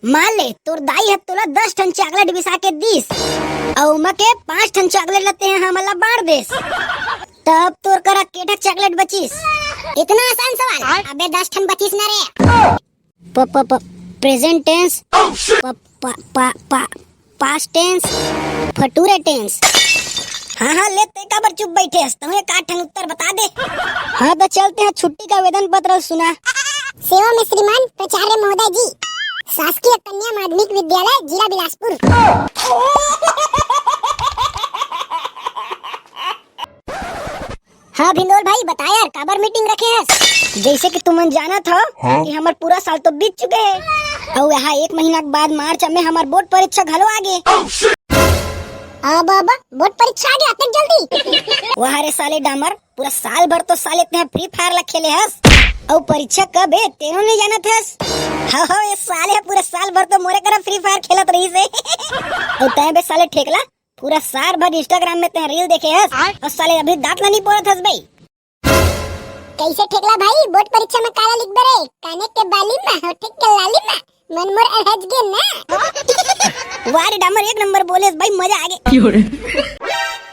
मान ले तोर दाई है तोला 10 टन चॉकलेट बिसा के दीस और मके 5 टन चॉकलेट लेते हैं हमला बांट देस, तब तोर करा केठा चॉकलेट बचीस? इतना आसान सवाल। अबे 10 टन बचीस ना रे। Present tense, past tense, future tense. हाँ लेते काबर चुप बैठे हस? तुम्हें एक 8 उत्तर बता दे। हाँ तो चलते हैं, छुट्टी का आवेदन पत्र सुना। सेवा में श्रीमान प्राचार्य महोदय जी, शासकीय कन्या माध्यमिक विद्यालय जिला बिलासपुर। हाँ भिंडोल भाई बता यार, काबर मीटिंग रखे हैं? जैसे कि तुमन जाना था कि हमार पूरा साल तो बीत चुके हैं और यहाँ 1 महीना के बाद मार्च में हमार बोर्ड परीक्षा घलो आगे। अब बोर्ड परीक्षा आ गया इतनी जल्दी? वहाँ रे साले डामर, पूरा साल भर तो साले इतने फ्री फायर ला खेले हस और परीक्षा कब है तेनो नहीं जाना थस। हाँ ये साले पूरा साल भर तो मोरे करा फ्री फायर खेलत रही से और तय बे साले ठेकला पूरा साल भर इंस्टाग्राम में ते रील देखे हस और साले अभी दांत ला नहीं पोड़त हस भाई। कैसे ठेकला भाई? बोर्ड परीक्षा में काला लिख बरे, काने के बाली में और ठेक के लाली में मन मोर अलहज गे ना। वारे डामर 1 नंबर बोले भाई, मजा आ गया।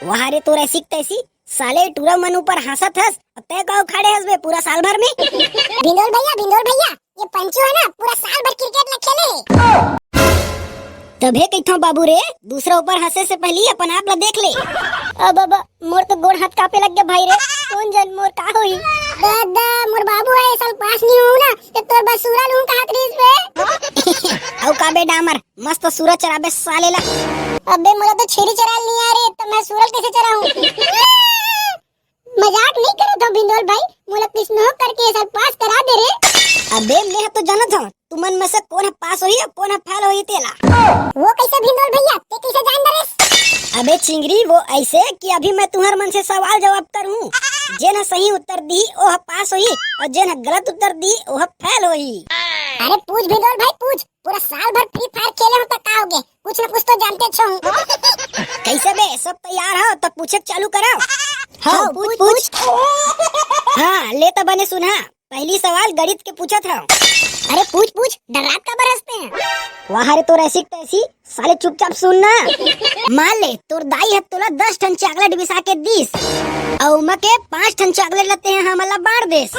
वहाँ रे तोरा सीखते ऐसी साले टूरा मन ऊपर हंसत हस और तय का खड़े हस बे पूरा साल भर में। भिंडोल भैया ये पंचो है ना पूरा साल भर क्रिकेट ला खेले है। तभे कहता बाबू रे, दूसरा ऊपर हंसे से पहले अपन आप ला देख ले। अब मोर तो गोड़ हाथ कापे लग गया भाई रे, कौन जन मोर का होई? दादा मोर बाबू है साल पास नहीं हो ना तो तोर बस सूरा लूं का हाथ रीस पे। औ काबे डामर मस्त सूरज चराबे साले ला। अबे मोला तो छेरी चराल नहीं आ रही, तो मैं सूरज कैसे चराऊं? मजाक नहीं करो तो भिंडोल भाई, मोला किसनो करके साल पास करा दे रे। अबे मैं तो जानत हूं तुमन में से कौन पास होई और कौन फेल होई तेला। वो कैसे भिंडोल भैया, ते कैसे जान दरेस? अबे चिंगरी वो ऐसे कि अभी मैं तुम्हारे मन से सवाल जवाब करूं, जे न सही उत्तर दी ओह पास होई और जे न गलत उत्तर दी ओह फेल होई। अरे पूछ भिंडोल भाई पूछ, पूरा साल भर फ्री फायर खेले हो तो का होगे? कुछ न कुछ तो जानते छो। कैसे बे सब तैयार हो तो पूछे चालू करो। हाँ पूछ। हाँ ले तो बने सुना, पहली सवाल गणित के पूछा था। अरे पूछ डरात का बरसते हैं। वहाँ रे तो ऐसी तैसी साले चुपचाप सुनना। मान ले तोर दाई है तोला 10 टन चॉकलेट बिसा के दीस और मके 5 टन चॉकलेट लेते हैं हमला बांट देस,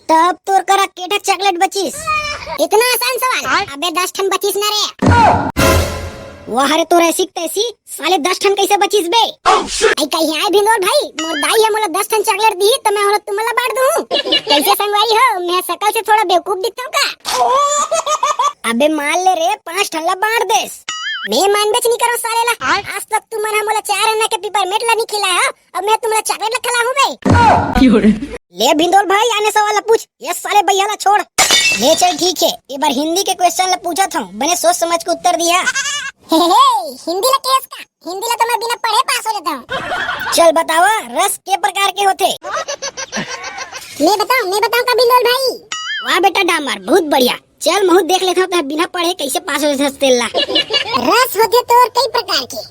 तब तोर करा केठा चॉकलेट बचीस? इतना आसान सवाल। अबे 10 टन बचीस ना रे। वहाँ रे तो ऐसी तैसी साले 10 टन कैसे बचीस बे? आई कहीं आए भिंडोल भाई, मोर दाई है मोला 10 टन चॉकलेट दी तो मैं औरत तुम्हाला बांट दूं। कैसे संगवारी हो? मैं शकल से थोड़ा बेवकूफ दिखता हूँ का? अबे मान ले रे 5 टन ला बांट देस। मैं मान बेच नहीं करो साले ला। आज तक तुम मोला 4 अन्ना के पेपरमेंट ला नहीं खिलाया और मैं तुम्हारा चॉकलेट ला खिला हूँ भाई। ले भिंडोल भाई आने सवाल पूछ, ये साले भैया ला छोड़। ले चल ठीक है, एक बार हिंदी के क्वेश्चन ला पूछा था, मैंने सोच समझ के उत्तर दिया। हिंदी ला केस का? हिंदी ला तो मैं बिना पढ़े पास हो जाता हूँ। चल बतावा रस के प्रकार के होते? मैं बताऊं का भिंडोल भाई? वाह बेटा डामर बहुत बढ़िया, चल महू देख लेता हूँ बिना पढ़े कैसे पास हो जाते ला। रस होते तो और कई प्रकार के,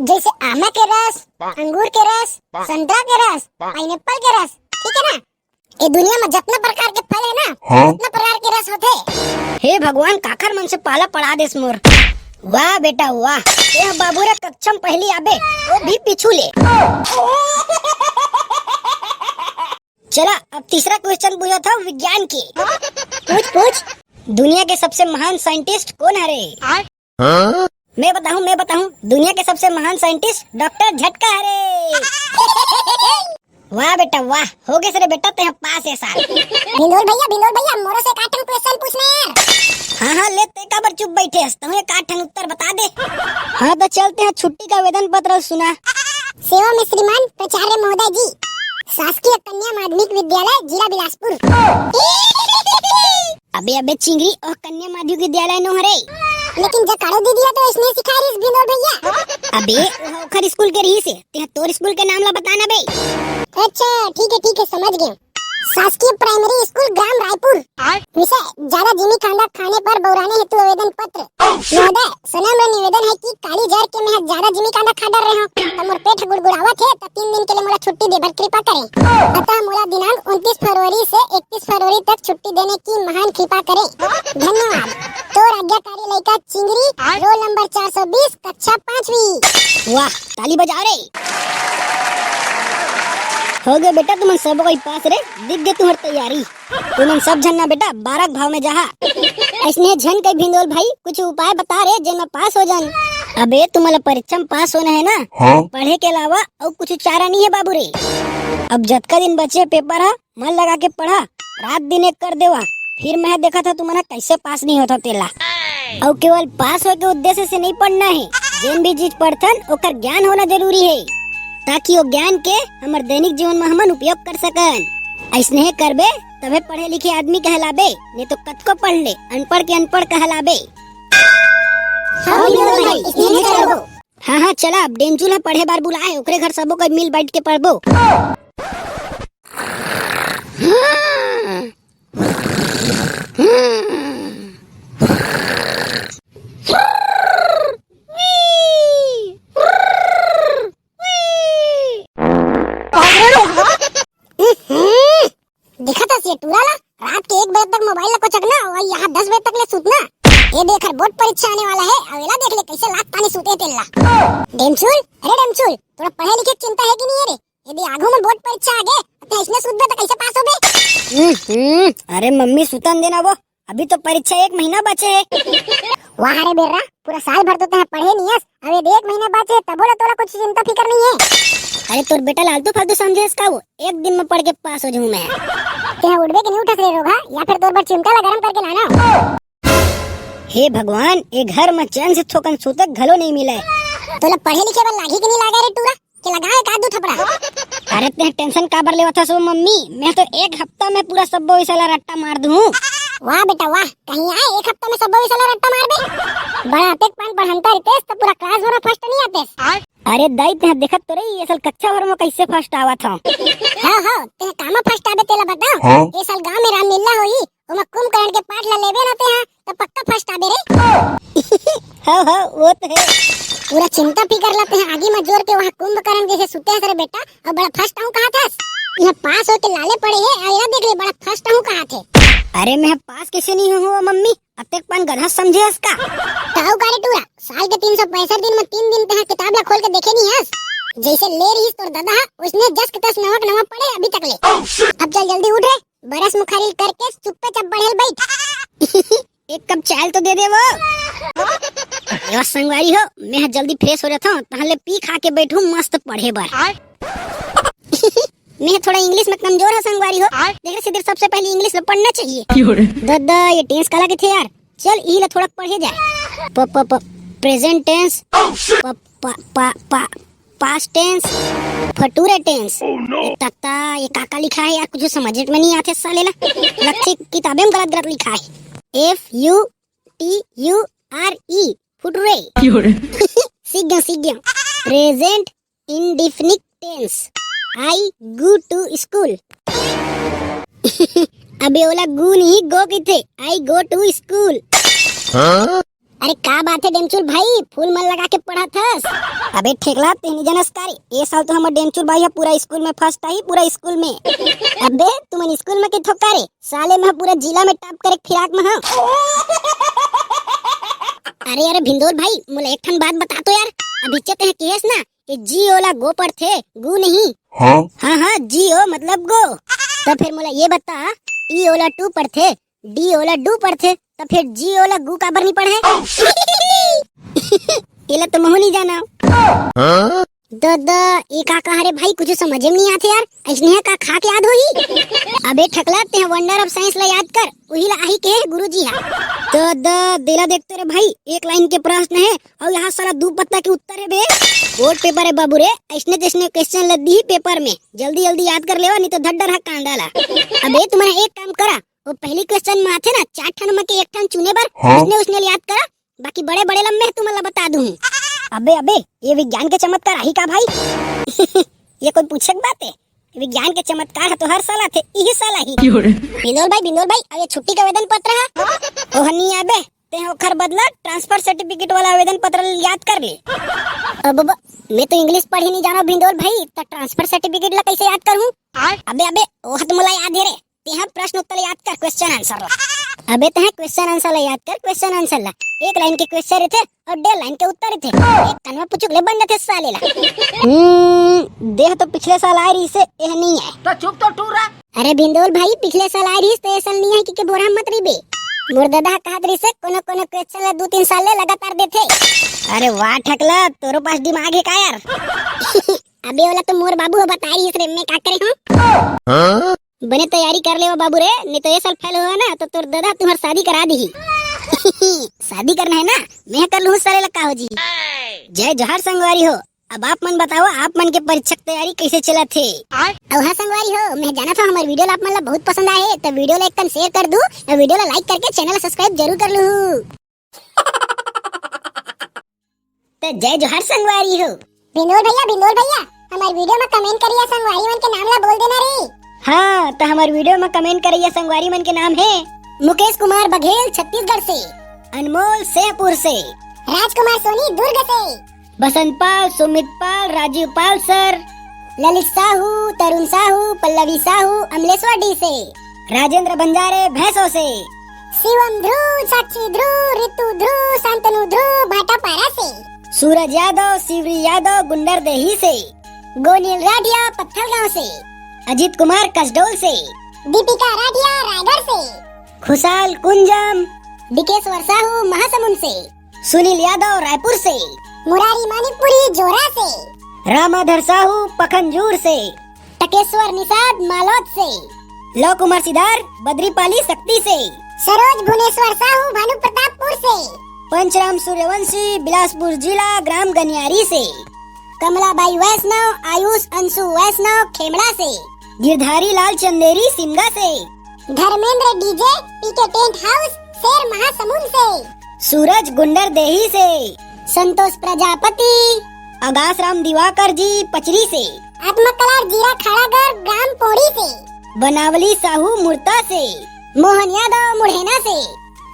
जैसे आमा के रस, अंगूर के रस, संतरा के रस, पाइनएप्पल के रस, ठीक है ना? ये दुनिया में जितना प्रकार के फल है ना उतना प्रकार के रस होते। हे भगवान काखर मन से पाला पड़ा देस मोर। वाह बेटा वाह, ये बाबू रे कक्षम पहली आबे वो भी पिछू ले। चला अब तीसरा क्वेश्चन पूछा था विज्ञान की। पूछ। दुनिया के सबसे महान साइंटिस्ट कौन है रे? मैं बताऊं दुनिया के सबसे महान साइंटिस्ट डॉक्टर झटका है रे। वाह बेटा वाह, हो गए सरे बेटा ते पास है साल। भिंडोल भैया मोरो से काटन क्वेश्चन पूछना है। हाँ लेते काबर चुप बैठे हस? तुम्हें 8 उत्तर बता दे। हाँ तो चलते हैं, छुट्टी का आवेदन पत्र सुना। सेवा में श्रीमान प्राचार्य महोदय जी, शासकीय कन्या माध्यमिक विद्यालय जिला बिलासपुर। अबे चिंगरी और कन्या माध्यमिक विद्यालय नो हरे, लेकिन जकाड़ो दीदी तो इसने सिखाई रही भिंडोल भैया। अबे ओखर स्कूल के रही से ते तोर स्कूल के नाम ला बताना बे। अच्छा ठीक है समझ गया। शासकीय प्राइमरी स्कूल ग्राम रायपुर। विषय ज्यादा जिमी कांदा खाने पर बौराने हेतु आवेदन पत्र। महोदय सनम्र निवेदन है कि काली जार के मैं ज्यादा जिमी कांदा खा डर रहे हो तो मोर पेट गुड़गुड़ावत है तो 3 दिन के लिए मोला छुट्टी देकर कृपा करें। अतः मोला दिनांक 29 फरवरी से 31 फरवरी तक छुट्टी देने की महान कृपा करें। धन्यवाद। तो आज्ञाकारी लड़का चिंगरी, रोल नंबर 420, कक्षा 5वीं। वाह, ताली बजा रे। हो गए बेटा तुमन सब कोई पास रे, दिख गए तुम्हारी तैयारी। तुमन सब झन्ना बेटा 12 भाव में जहा ऐसने झन कई भिंदोल भाई कुछ उपाय बता रे जिनमें पास हो जान। अबे तुम्हारा परीक्षा में पास होना है ना, पढ़े के अलावा और कुछ चारा नहीं है बाबू रे। अब जतका दिन बचे पेपर है मन लगा के पढ़ा, रात दिन एक कर देवा। फिर मैं देखा था तुम्हारा कैसे पास नहीं होता तेला। और केवल पास हो के उद्देश्य से नहीं पढ़ना है, जिन भी चीज पढ़थन ओकर ज्ञान होना जरूरी है, ताकि वो ज्ञान के हमारे दैनिक जीवन में हमन उपयोग कर सकन। ऐसने करबे तबे पढ़े लिखे आदमी कहलाबे, नहीं तो कतको पढ़ ले अनपढ़ के अनपढ़ कहलाबे। हाँ हाँ चला, अब डेंचूल पढ़े बार बुलाए, ओकरे घर सबो को मिल बैठ के पढ़बो। देखा था ये टूराला रात के 1 बजे तक मोबाइल को चकना और यहाँ 10 बजे तक ले सुतना। ये देखकर बोर्ड परीक्षा आने वाला है, अवेला देख ले कैसे लात पानी सूते तेला। डेमचूल, अरे डेमचूल, थोड़ा पढ़े लिखे चिंता है कि नहीं रे? यदि आगू में बोर्ड परीक्षा आ गए तो इसने सूत तो कैसे पास होबे? अरे मम्मी सुतन देना, वो अभी तो परीक्षा 1 महीना बचे है। वाह रे बेर्रा, पूरा साल भर तो तय पढ़े नहीं है, अब ये 1 महीना बचे तब बोला तोरा कुछ चिंता फिकर नहीं है। अरे तोर बेटा लालतू फालतू समझे इसका, वो 1 दिन में पढ़ के पास हो जाऊं मैं। ते उड़बे के नहीं उठत रे रोगा, या फिर तोर बर चिमटा ला गरम करके लाना। हे भगवान, ये घर में चैन से थोकन सूतक घलो नहीं मिले। तोला पढ़े लिखे बर लागी कि नहीं लागा रे टूरा, के लगा है का दू थपड़ा? अरे ते टेंशन काबर लेवत हस मम्मी, मैं तो 1 हफ्ता में पूरा सब विषय रट्टा मार दूं। वाह बेटा वाह, कहीं आए 1 हफ्ता में सब विषय रट्टा मार दे। बड़ा अतेक पान पढ़ंता रहतेस तो पूरा क्लास भर फर्स्ट नहीं आतेस। अरे दाई ते देखत तो रही, ये साल कक्षा भर में कैसे फर्स्ट आवा था। हां ते कामा फर्स्ट आबे तेला बताओ। ये साल गांव में रामलीला होई, ओमा कुंभकर्ण के पाठ ला लेबे ना ते तो पक्का फर्स्ट आबे रे। हां वो तो है। पूरा चिंता फिकर लाते हैं आगे में जोर के वहाँ कुंभकर्ण जैसे सुते हैं सरे बेटा, और बड़ा फर्स्ट आऊं कहा था? यहाँ पास होके लाले पड़े हैं, आया देख ले बड़ा फर्स्ट आऊं कहा थे। अरे मैं पास कैसे नहीं हुआ मम्मी, अतेक पान गधा समझे इसका। ताऊ कारे टूरा, साल के 365 दिन में 3 दिन तक किताब ला खोल के देखे नहीं हस। जैसे ले रही तोर दादा उसने 10 के 10 नवा पढ़े अभी तक ले। अब चल जल्दी उठ रे, बरस मुखारी करके चुप्पे चप पढ़े बैठ। एक कप चाय तो दे दे वो। यो संगवारी हो, मैं जल्दी फ्रेश हो जाता हूँ, पहले पी खा के बैठूं मस्त पढ़े बार। मैं थोड़ा इंग्लिश में कमजोर है संगवारी हो, देखने से सबसे पहले इंग्लिश में पढ़ना चाहिए। दादा ये टेंस काला के थे यार, चल इला थोड़ा पढ़े जाए। Present tense, past tense, future tense. तत्ता ये काका लिखा है यार, कुछ समझ में नहीं आते साले ला, लगती किताबें में गलत लिखा है। FUTURE फुटूरे। सीख गया। Present indefinite tense, I go to school। अबे ओला गु नहीं गो की थे, I go to school। अरे का बात है डेमचूर भाई, फूल मन लगा के पढ़ा था। अबे ठेकला तेनी जनस्कारी, ये साल तो हमारे डेमचूर भाई पूरा स्कूल में फर्स्ट आई, पूरा स्कूल में। अबे तुम स्कूल में के ठोकारे साले में पूरा जिला में टॉप करे फिराक में। हाँ अरे भिंदोर भाई मुझे एक ठन बात बता तो यार, अभी चते हैं केस ना कि जी ओला गो पर थे, गु नहीं। हाँ जी ओ मतलब गो। तो फिर मुझे ये बता, टी ओला 2 पर थे, डी ओला डू पर थे, तो फिर जी ओला गु का बर नहीं पढ़े? ये तो मुँह नहीं जाना। दादा ये का कहा रे भाई, कुछ समझ में नहीं आते यार, ऐसने का खा के याद होई। अबे ठकला ते वंडर ऑफ साइंस ला याद कर, वही ला आही के गुरु जी है। दादा दिला देखते रे भाई, 1 लाइन के प्रश्न है और यहाँ सारा 2 पत्ता के उत्तर है बे। बोर्ड पेपर है बाबू रे, ऐसने जैसने क्वेश्चन लग दी पेपर में, जल्दी जल्दी याद कर लेवा, नहीं तो धड्डर हक कांड डाला। अबे तुम्हारा एक काम करा, वो पहली क्वेश्चन में आते ना 4 ठन में के 1 ठन चुने बर उसने याद करा, बाकी बड़े बड़े लम्बे तुम्हारा बता दूं। अबे ये विज्ञान के चमत्कार आई का भाई। ये कोई पूछक बात है? विज्ञान के चमत्कार तो हर साल आते, यही साल ही। बिंदोल भाई अब ये छुट्टी का आवेदन पत्र है ओहनी आबे ते ओखर बदला ट्रांसफर सर्टिफिकेट वाला आवेदन पत्र याद कर ले। अब मैं तो इंग्लिश पढ़ी नहीं जाना बिंदोल भाई, तो ट्रांसफर सर्टिफिकेट ला कैसे याद करूं? अबे ओह तो मला याद है रे, तेहा प्रश्न उत्तर याद कर, क्वेश्चन आंसर ला। अबे तेहा क्वेश्चन आंसर ला याद कर, क्वेश्चन आंसर ला। एक लाइन के क्वेश्चन रहते और 1.5 लाइन के उत्तर रहते, एक कनवा पुचुकले बन जाते साले ला। देह तो पिछले साल आ रही से यह नहीं है तो चुप तो टूरा। अरे बिंदोल भाई पिछले साल आ रही तो ऐसा नहीं है कि बोरा मत रही बे। मोर दादा कहत रही से कोनो क्वेश्चन ला 2-3 साल ले लगातार देथे। अरे वाह ठकला, तोरो पास दिमाग है का यार? अबे वाला तो मोर बाबू बता रही है, मैं क्या करे हूं? बने तैयारी कर ले वो बाबू रे, नहीं तो ये साल फेल हुआ ना तो तोर दादा तुम्हार शादी करा दी। शादी करना है ना, मैं कर लूँ सारे लगा हो जी। जय जोहार संगवारी हो। अब आप मन बताओ, आप मन के परीक्षा तैयारी कैसे चला थे? अब हाँ संगवारी हो, मैं जाना था हमारे वीडियो आप मतलब बहुत पसंद आए तो वीडियो ला एक शेयर कर दूं और वीडियो ला लाइक करके चैनल सब्सक्राइब जरूर कर लूं। तो जय जोहार संगवारी हो। बिंदोल भैया हमारे वीडियो में कमेंट करिए, संगवारी मन के नाम ला बोल देना रे। हाँ तो हमारे वीडियो में कमेंट करिए, संगवारी मन के नाम है मुकेश कुमार बघेल छत्तीसगढ़ से, अनमोल सेहपुर से, राजकुमार सोनी दुर्ग से, बसंत पाल, सुमित पाल, राजीव पाल सर, ललित साहू, तरुण साहू, पल्लवी साहू अमलेश्वर डी से, राजेंद्र बंजारे भैंसों से, शिवम ध्रुव, साक्षी ध्रुव, ऋतु ध्रुव, शांतनु ध्रुव भाटापारा से, सूरज यादव, शिवरी यादव गुंडर देही से, गोनील राडिया पत्थलगांव से, अजीत कुमार कसडोल से, दीपिका राडिया रायगढ़ से, खुशाल कुंजम, डिकेश्वर साहू महासमुंद से, सुनील यादव रायपुर से, मुरारी मानिकपुरी जोरा से, रामाधर साहू पखनजूर से, टकेश्वर निषाद मालौद से, लव कुमार सिद्धार्थ बद्रीपाली शक्ति से, सरोज भुवनेश्वर साहू भानु प्रतापपुर से, पंचराम सूर्यवंशी बिलासपुर जिला ग्राम गनियारी से, कमलाबाई वैष्णव, आयुष अंशु वैष्णव खेमड़ा से, गिरधारी लाल चंदेरी सिमगा से, धर्मेंद्र डीजे पीके टेंट हाउस शेर महासमुंद से, सूरज गुंडर देही से, संतोष प्रजापति, आगास राम दिवाकर जी पचरी से, आत्मकला जीरा खाड़ागर ग्राम पोड़ी से, बनावली साहू मुर्ता से, मोहन यादव मुढ़ेना से,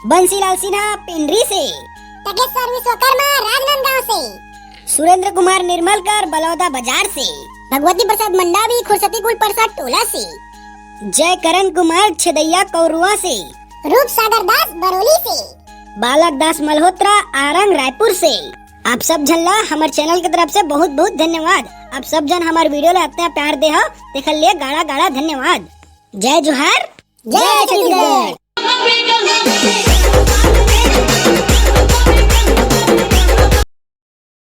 बंसीलाल सिन्हा पिंडरी से, टकेश्वर विश्वकर्मा राजनांदगांव से, सुरेंद्र कुमार निर्मलकर बलौदा बाजार से, भगवती प्रसाद मंडावी खुरसती प्रसाद टोला से, जय करण कुमार छदैया कौरुआ से, रूप सागर दास बरौली से, बालक दास मल्होत्रा आरंग रायपुर से। आप सब जन ला हमारे चैनल की तरफ से बहुत बहुत धन्यवाद। आप सब जन हमारे वीडियो ला इतना प्यार दे हो, देख लिए गाड़ा गाड़ा धन्यवाद। जय जोहार, जय छत्तीसगढ़।